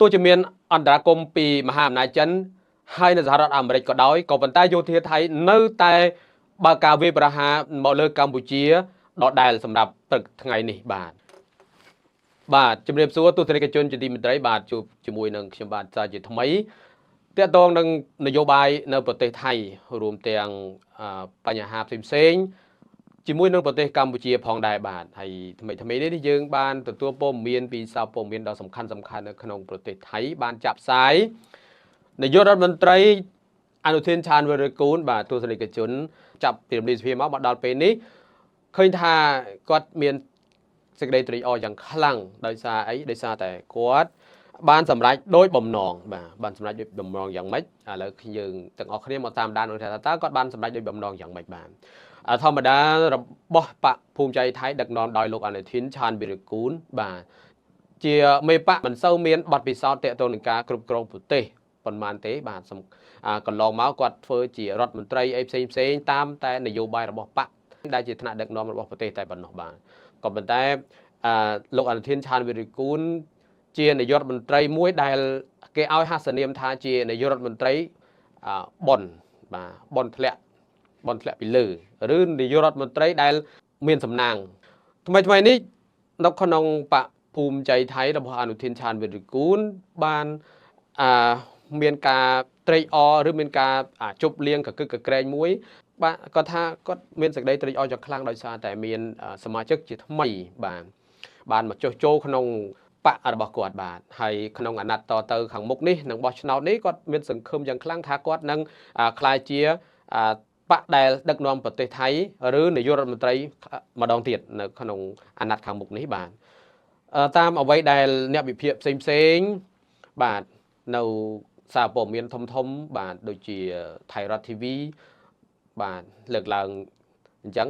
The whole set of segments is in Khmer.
ទោះជាមានអន្តរាគមន៍ពីមហាអំណាចចិនហើយនៅសហរដ្ឋអាមេរិកក៏ដោយក៏ប៉ុន្តែយោធាថៃនៅតែបើកការវាយប្រហារមកលើកម្ពុជាដដែលសម្រាប់ព្រឹកថ្ងៃនេះបាទជំរាបសួរទស្សនិកជនជាទីមេត្រីបាទជួបជាមួយនឹងខ្ញុំបាទសាជាថ្មីទាក់ទងនឹងនយោបាយនៅប្រទេសថៃរួមទាំងបញ្ហាផ្សេងជាមួយនឹងប្រទេសកម្ពុជាផងដែរបាទហើយថ្មីនេះយើងបានទទួលព័ត៌មានពីសារព័ត៌មានដ៏សំខាន់នៅក្នុងប្រទេសថៃបានចាប់ផ្សាយនាយករដ្ឋមន្ត្រីអនុทิន ឆាន វីរៈគូនបាទទស្សនិកជនចាប់ពីរំលាយសភាមកដល់ពេលនេះឃើញថាគាត់មានសេចក្តីត្រេកអរយ៉ាងខ្លាំងដោយសារអីដោយសារតែគាត់បានសម្រេចដោយបំណងបាទបានសម្រេចដោយបំណងយ៉ាងម៉េចឥឡូវយើងទាំងអស់គ្នាមកតាមដាននឹងថាតើគាត់បានសម្រេចដោយបំណងយ៉ាងម៉េចបាទធម្មតារបស់បកភូមិใจថៃដឹកនាំដោយលោកអនុทิន ឆាន វីរៈគូនបាទជាមេបកមិនសូវមានបទពិសោធន៍ទាក់ទងនឹងការគ្រប់គ្រងប្រទេសប៉ុន្មានទេបាទកន្លងមកគាត់ធ្វើជារដ្ឋមន្ត្រីអីផ្សេងតាមតែនយោបាយរបស់បកដែលជាថ្នាក់ដឹកនាំរបស់ប្រទេសតែប៉ុណ្ណោះបាទក៏ប៉ុន្តែលោកអនុทิน ឆាន វីរៈគូនជានាយករដ្ឋមន្ត្រីមួយដែលគេឲ្យហាសនាមថាជានាយករដ្ឋមន្ត្រីបនបាទបនធ្លាក់ពីលើឬនាយករដ្ឋមន្ត្រីដែលមានសំណាងថ្មីនេះនៅក្នុងបកភូមិใจថៃរបស់អនុทิน ឆាន វីរៈគូនបានមានការត្រេកអរឬមានការជប់លៀងកកឹកកក្រែងមួយបាទគាត់ថាគាត់មានសេចក្តីត្រេកអរយ៉ាងខ្លាំងដោយសារតែមានសមាជិកជាថ្មីបានមកចុះចូលក្នុងបករបស់គាត់បាទហើយក្នុងអាណត្តិតទៅខាងមុខនេះនឹងបោះឆ្នោតនេះគាត់មានសង្ឃឹមយ៉ាងខ្លាំងថាគាត់នឹងក្លាយជាបកដែលដឹកនាំប្រទេសថៃឬនាយករដ្ឋមន្ត្រីម្ដងទៀតនៅក្នុងអាណត្តិខាងមុខនេះបាទតាមអ្វីដែលអ្នកវិភាគផ្សេងបាទនៅសារព័ត៌មានធំបាទដូចជាថៃរដ្ឋ TV បាទលើកឡើងអញ្ចឹង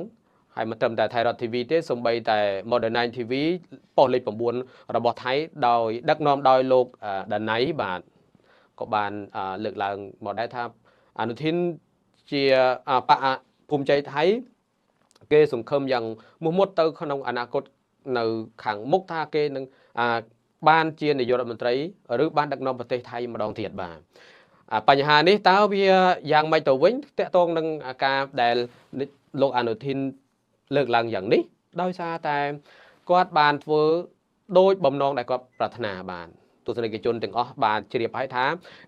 ហើយមិនត្រឹមតែថៃរដ្ឋ TV ទេសូម្បីតែ Modern 9 TV ប៉ុស្តិ៍លេខ9របស់ថៃដោយដឹកនាំដោយលោកដាណៃបាទក៏បានលើកឡើងមកដែរថាអនុทินជាបកភូមិใจថៃគេសង្ឃឹមយ៉ាងមោះមុតទៅក្នុងអនាគតនៅខាងមុខថាគេនឹងបានជានាយករដ្ឋមន្ត្រីឬបានដឹកនាំប្រទេសថៃម្ដងទៀតបាទបញ្ហានេះតើវាយ៉ាងម៉េចទៅវិញតកតងនឹងការដែលលោកអនុทินលើកឡើងយ៉ាងនេះដោយសារតែគាត់បានធ្វើដោយបំណងដែលគាត់ប្រាថ្នាបានទស្សនិកជនទាំងអស់បានជ្រាបហើយថា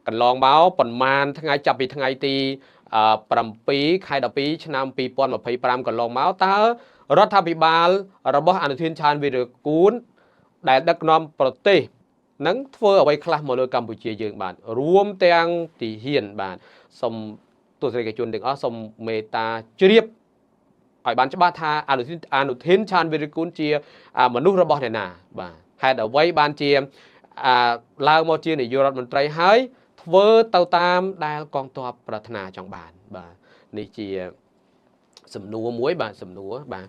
កន្លងមកប្រមាណថ្ងៃចាប់ពីថ្ងៃទី7 ខែ 12 ឆ្នាំ 2025 កន្លងមកតើរដ្ឋាភិបាលរបស់អនុทิน ឆាន វីរៈគូនដែលដឹកនាំប្រទេសនឹងធ្វើអ្វីខ្លះមកលើកម្ពុជាយើងបាទរួមទាំងទីហ៊ានបាទសូមទស្សនិកជនទាំងអស់សូមមេត្តាជ្រាបឲ្យបានច្បាស់ថាអនុทิน ឆាន វីរៈគូនជាមនុស្សរបស់អ្នកណាបាទហេតុអ្វីបានជាឡើងមកជានាយករដ្ឋមន្ត្រីហើយធ្វើទៅតាមដែលកងទ័ពប្រាថ្នាចង់បានបាទនេះជាសំណួរមួយបាទសំណួរបាទ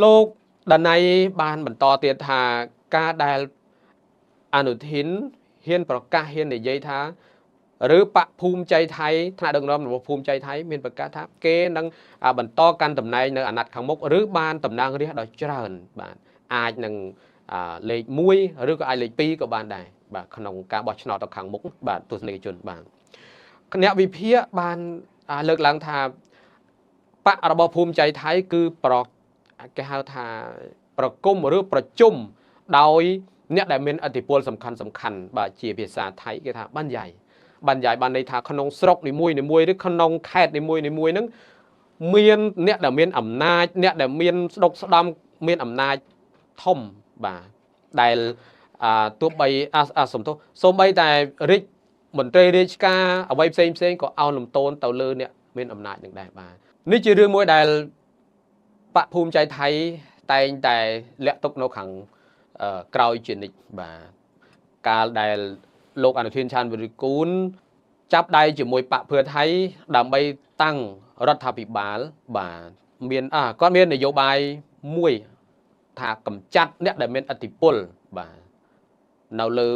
លោកដាណៃបានបន្តទៀតថាការដែលអនុทินហ៊ានប្រកាសហ៊ាននិយាយថាឬបកភូមិใจថៃថ្នាក់ដឹកនាំរបស់ភូមិใจថៃមានប្រកាសថាគេនឹងបន្តកាន់តំណែងនៅអាណត្តិខាងមុខឬបានតំណាងរាស្ត្រដ៏ច្រើនបាទអាចនឹងលេខ1ឬក៏អាចលេខ2ក៏បានដែរបាទក្នុងការបោះឆ្នោតទៅខាងមុខបាទទស្សនិកជនបាទអ្នកវិភាគបានលើកឡើងថាបករបស់ភូមិใจថៃគឺគេហៅថាប្រគំឬប្រជុំដោយអ្នកដែលមានឥទ្ធិពលសំខាន់បាទជាភាសាថៃគេថាបានន័យបានន័យថាក្នុងស្រុកនីមួយឬក្នុងខេត្តនីមួយហ្នឹងមានអ្នកដែលមានអំណាចអ្នកដែលមានស្ដុកស្ដំមានអំណាចធំបាទដែលទោះបីសូម្បីតែរាជមន្ត្រីរាជការអ្វីផ្សេងក៏អោនលំទោនទៅលើអ្នកមានអំណាចនឹងដែរបាទនេះជារឿងមួយដែលបកភូមិใจថៃតែងតែលាក់ទុកនៅខាងក្រោយជានិច្ចបាទកាលដែលលោកអនុทิน ឆាន វីរៈគូនចាប់ដៃជាមួយបកភឿថៃដើម្បីតាំងរដ្ឋាភិបាលបាទមានគាត់មាននយោបាយមួយថាកម្ចាត់អ្នកដែលមានឥទ្ធិពលបាទនៅលើ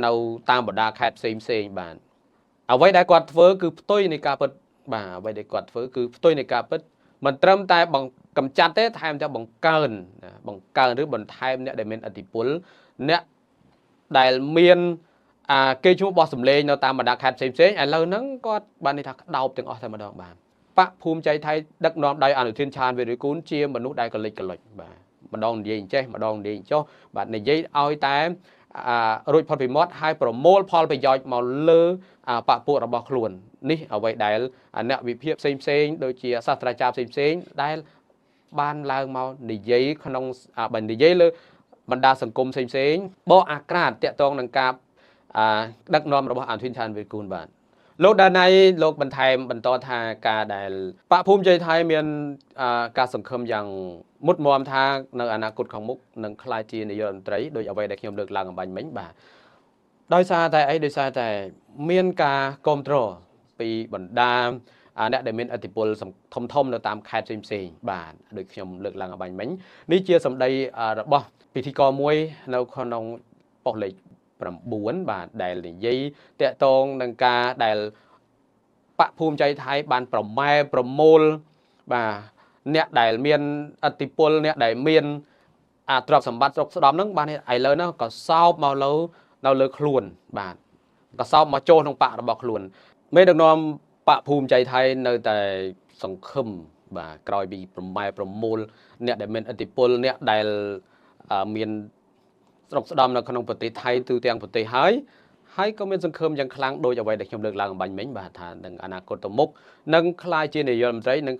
នៅតាមបណ្ដាខេត្តផ្សេងបាទអ្វីដែលគាត់ធ្វើគឺផ្ទុយនៃការពិតបាទអ្វីដែលគាត់ធ្វើគឺផ្ទុយនៃការពិតមិនត្រឹមតែកម្ចាត់ទេថែមទាំងបង្កើនឬបន្ថែមអ្នកដែលមានឥទ្ធិពលអ្នក ដែលមានគេឈ្មោះបោះសម្លេងនៅតាមបណ្ដាខេត្តផ្សេងៗឥឡូវហ្នឹងគាត់បានន័យថាដោបទាំងអស់តែម្ដងបាទបកភូមិใจថៃដឹកនាំដោយអនុធានឆានវីរិគូលជាមនុស្សដែលកលិចកលុចបាទម្ដងនិយាយអញ្ចេះម្ដងនិយាយអញ្ចោះបាទនិយាយឲ្យតែរួចផុតពីមាត់ហើយប្រមូលផលប្រយោជន៍មកលើបកពួករបស់ខ្លួននេះអ្វីដែលអ្នកវិភាគផ្សេងៗដូចជាសាស្ត្រាចារ្យផ្សេងៗដែលបានឡើងមកនិយាយក្នុងនិយាយលើបណ្ដាសង្គមផ្សេងៗបកអាក្រាតតាក់ទងនឹងការដឹកនាំរបស់អនុធានឆានវីរិគូលបាទលោកដាណៃលោកបន្ថែមបន្តថាការដែលបកភូមិใจថៃមានការសង្ឃឹមយ៉ាងមុតមមថានៅអនាគតខាងមុខនឹងក្លាយជានាយករដ្ឋមន្ត្រីដោយអ្វីដែលខ្ញុំលើកឡើងអំបញ្ញមិញបាទដោយសារតែអីដោយសារតែមានការគ្រប់គ្រងពីបណ្ដាអ្នកដែលមានឥទ្ធិពលធំនៅតាមខេត្តផ្សេងៗបាទដូចខ្ញុំលើកឡើងអំបញ្ញមិញនេះជាសម្ដីរបស់ពិធីករមួយនៅក្នុងប៉ុស្តិ៍លេខ9បាទដែលនិយាយតាក់ទងនឹងការដែលបកភូមិใจថៃបានប្រម៉ែប្រមូលបាទអ្នកដែលមានឥទ្ធិពលអ្នកដែលមានទ្រព្យសម្បត្តិស្រុកស្ដំហ្នឹងបានឥឡូវហ្នឹងក៏សោបមកនៅលើខ្លួនបាទក៏សោបមកចូលក្នុងបករបស់ខ្លួនមេដឹកនាំបកភូមិใจថៃនៅតែសង្ឃឹមបាទក្រោយពីប្រម៉ែប្រមូលអ្នកដែលមានឥទ្ធិពលអ្នកដែលមានស្រុកស្ដំនៅក្នុងប្រទេសថៃទូទាំងប្រទេសហើយក៏មានសង្ឃឹមយ៉ាងខ្លាំងដោយអ្វីដែលខ្ញុំលើកឡើងអំបញ្ញមិញបាទថានឹងអនាគតទៅមុខនឹងក្លាយជានាយករដ្ឋមន្ត្រីនឹង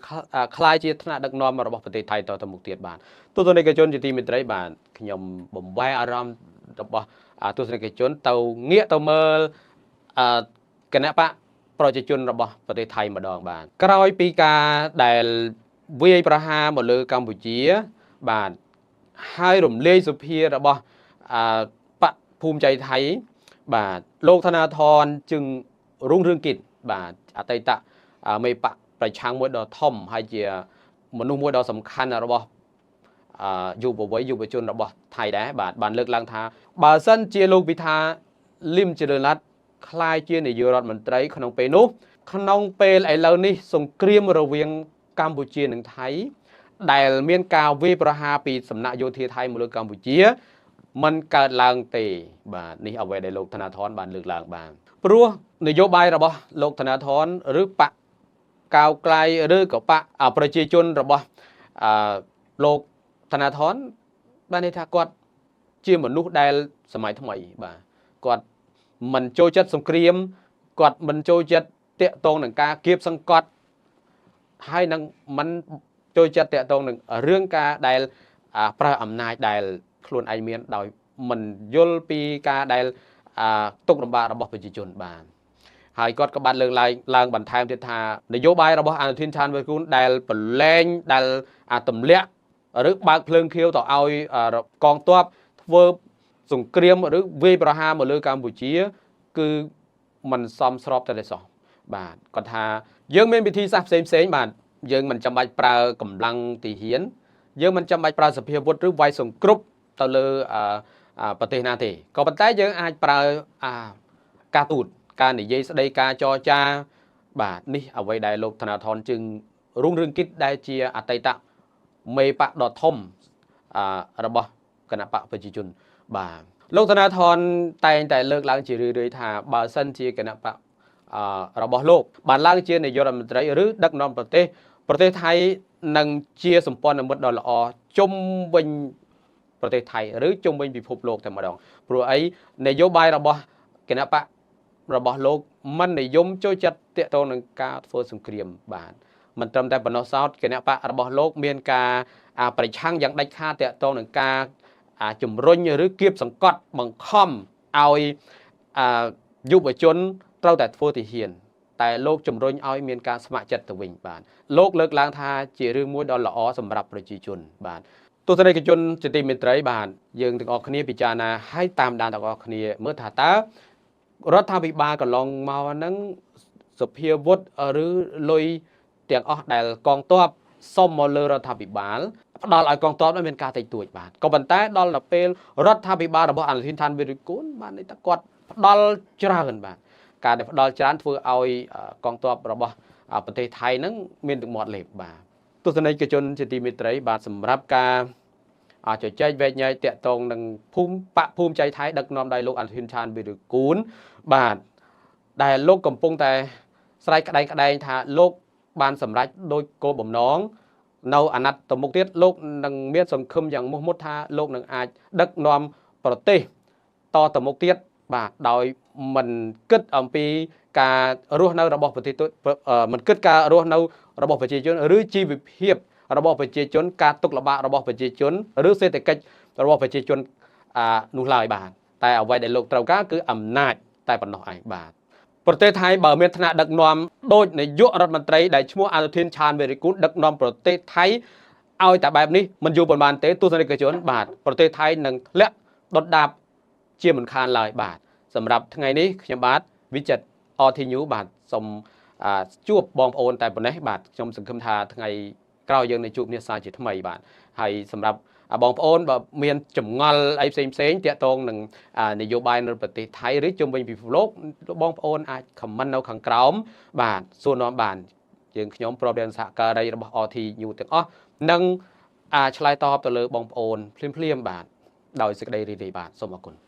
ក្លាយជាថ្នាក់ដឹកនាំរបស់ប្រទេសថៃតទៅមុខទៀតបាទទស្សនិកជនជាទីមេត្រីបាទខ្ញុំបំបែអារម្មណ៍របស់ទស្សនិកជនទៅងាកទៅមើលគណៈបកប្រជាជនរបស់ប្រទេសថៃម្ដងបាទក្រោយពីការដែលវាយប្រហារមកលើកម្ពុជាបាទហើយរំលាយសភារបស់បកភូមិใจថៃបាទលោកធនាធនជឹងរុងរឿងគិតបាទអតីតមេបកប្រឆាំងមួយដ៏ធំហើយជាមនុស្សមួយដ៏សំខាន់របស់យុវវ័យយុវជនរបស់ថៃដែរបាទបានលើកឡើងថាបើសិនជាលោកពិថាលឹមជឿនឡាត់ក្លាយជានាយករដ្ឋមន្ត្រីក្នុងពេលនោះក្នុងពេលឥឡូវនេះសង្គ្រាមរវាងកម្ពុជានិងថៃដែលមានការវាយប្រហារពីសំណាក់យោធាថៃមកលើកម្ពុជាมันកើតឡើងទេបាទនេះអ្វីដែលលោកធនាធនបានលើកឡើងបានព្រោះនយោបាយរបស់លោកធនាធនឬបកកៅក្លាយឬក៏បកប្រជាជនរបស់លោកធនាធនបានន័យថាគាត់ជាមនុស្សដែលសម័យថ្មីបាទគាត់មិនចូលចិត្តសង្គ្រាមគាត់មិនចូលចិត្តតាក់ទងនឹងការគៀបសង្កត់ហើយនឹងមិនចូលចិត្តតាក់ទងនឹងរឿងការដែលប្រើអំណាចដែលខ្លួនឯងមានដោយមិនយល់ពីការដែលទុកលំបាករបស់ប្រជាជនបានហើយគាត់ក៏បានលើកឡើងបន្ថែមទៀតថានយោបាយរបស់អនុធានឆានវីរិគូលដែលប្រឡែងដែលទម្លាក់ឬបើកភ្លើងខៀវទៅឲ្យកងទ័ពធ្វើសង្គ្រាមឬវាយប្រហារមកលើកម្ពុជាគឺมันសមស្របតែសោះបាទគាត់ថាយើងមានវិធីសាស្ត្រផ្សេងៗបាទយើងមិនចាំបាច់ប្រើកម្លាំងទាហានយើងមិនចាំបាច់ប្រើសភាវុធឬវាយសង្គ្រប់ទៅលើប្រទេសណាទេក៏ប៉ុន្តែយើងអាចប្រើការទូតការនិយាយស្ដីការចរចាបាទនេះអ្វីដែលលោកធនាធនជឹងរុងរឿងគិតដែលជាអតីតមេបកដ៏ធំរបស់គណៈបកប្រជាជនបាទលោកធនាធនតែងតែលើកឡើងជារឿយៗថាបើសិនជាគណៈបករបស់លោកបានឡើងជានាយករដ្ឋមន្ត្រីឬដឹកនាំប្រទេសថៃនឹងជាសម្ព័ន្ធមិត្តដ៏ល្អជុំវិញប្រទេសថៃឬជុំវិញពិភពលោកតែម្ដងព្រោះអីនយោបាយរបស់គណៈបករបស់លោកមិននិយមចូលចិត្តតាក់ទងនឹងការធ្វើសង្គ្រាមបាទមិនត្រឹមតែប៉ុណ្ណោះសោតគណៈបករបស់លោកមានការប្រឆាំងយ៉ាងដាច់ខាតតាក់ទងនឹងការជំរុញឬគៀបសង្កត់បង្ខំឲ្យយុវជនត្រូវតែធ្វើទាហានតែលោកជំរុញឲ្យមានការស្ម័គ្រចិត្តទៅវិញបាទលោកលើកឡើងថាជារឿងមួយដ៏ល្អសម្រាប់ប្រជាជនបាទទស្សនិកជនជាទីមេត្រីបាទយើងទាំងអស់គ្នាពិចារណាឲ្យតាមដានទាំងអស់គ្នាមើលថាតើរដ្ឋាភិបាលកន្លងមកហ្នឹងសភាវុធឬលុយទាំងអស់ដែលកងទ័ពសុំមកលើរដ្ឋាភិបាលផ្ដល់ឲ្យកងទ័ពនោះមានការតិចតួចបាទក៏ប៉ុន្តែដល់ទៅពេលរដ្ឋាភិបាលរបស់អនុធានឆានវីរិគូលបានន័យថាគាត់ផ្ដល់ច្រើនបាទការដែលផ្ដល់ច្រើនធ្វើឲ្យកងទ័ពរបស់ប្រទេសថៃហ្នឹងមានទឹកមាត់លេបបាទទស្សនិកជនជាទីមេត្រីបាទសម្រាប់ការ cho chơi về nhảy tiện tông nâng phum cháy thái đặc nom đại lục anh thiên chan bị được cuốn bản đại lục cầm pung tại sai cái đây thà lục ban sầm rách đôi cô bẩm nón nâu anh tầm mục tiết lục nâng miết sầm khumอย่างmột tha lục nâng ai đặc nom prote to tầm mục tiết bà đòi mình kết ông pi cả ruột nâuระบบประเทศmình kết cả ruột nâu ระบบប្រជាជនឬជីវភាពរបស់ប្រជាជនការទុកលំបាករបស់ប្រជាជនឬសេដ្ឋកិច្ចរបស់ប្រជាជននោះឡើយបាទតែអ្វីដែលលោកត្រូវការគឺអំណាចតែប៉ុណ្ណោះឯងបាទប្រទេសថៃបើមានឋានៈដឹកនាំដោយនាយករដ្ឋមន្ត្រីដែលឈ្មោះអនុធានឆានវេរីគុណដឹកនាំប្រទេសថៃឲ្យតែបែបនេះមិនយូរប៉ុន្មានទេទស្សនិកជនបាទប្រទេសថៃនឹងលាក់ដុតដាបជាមិនខានឡើយបាទសម្រាប់ថ្ងៃនេះខ្ញុំបាទវិចិត្រ RT News បាទសូមជួបបងប្អូនតែប៉ុណ្ណេះបាទខ្ញុំសង្ឃឹមថាថ្ងៃក្រោយយើងនឹងជួបគ្នាសារជាថ្មីបាទហើយសម្រាប់បងប្អូនបើមានចម្ងល់អីផ្សេងតាក់ទងនឹងនយោបាយនៅប្រទេសថៃឬជុំវិញពិភពលោកបងប្អូនអាច comment នៅខាងក្រោមបាទសួរនាំបានយើងខ្ញុំប្រធានសហការីរបស់ RT News ទាំងអស់នឹងឆ្លើយតបទៅលើបងប្អូនភ្លាមៗបាទដោយសេចក្តីរីករាយបាទសូមអរគុណ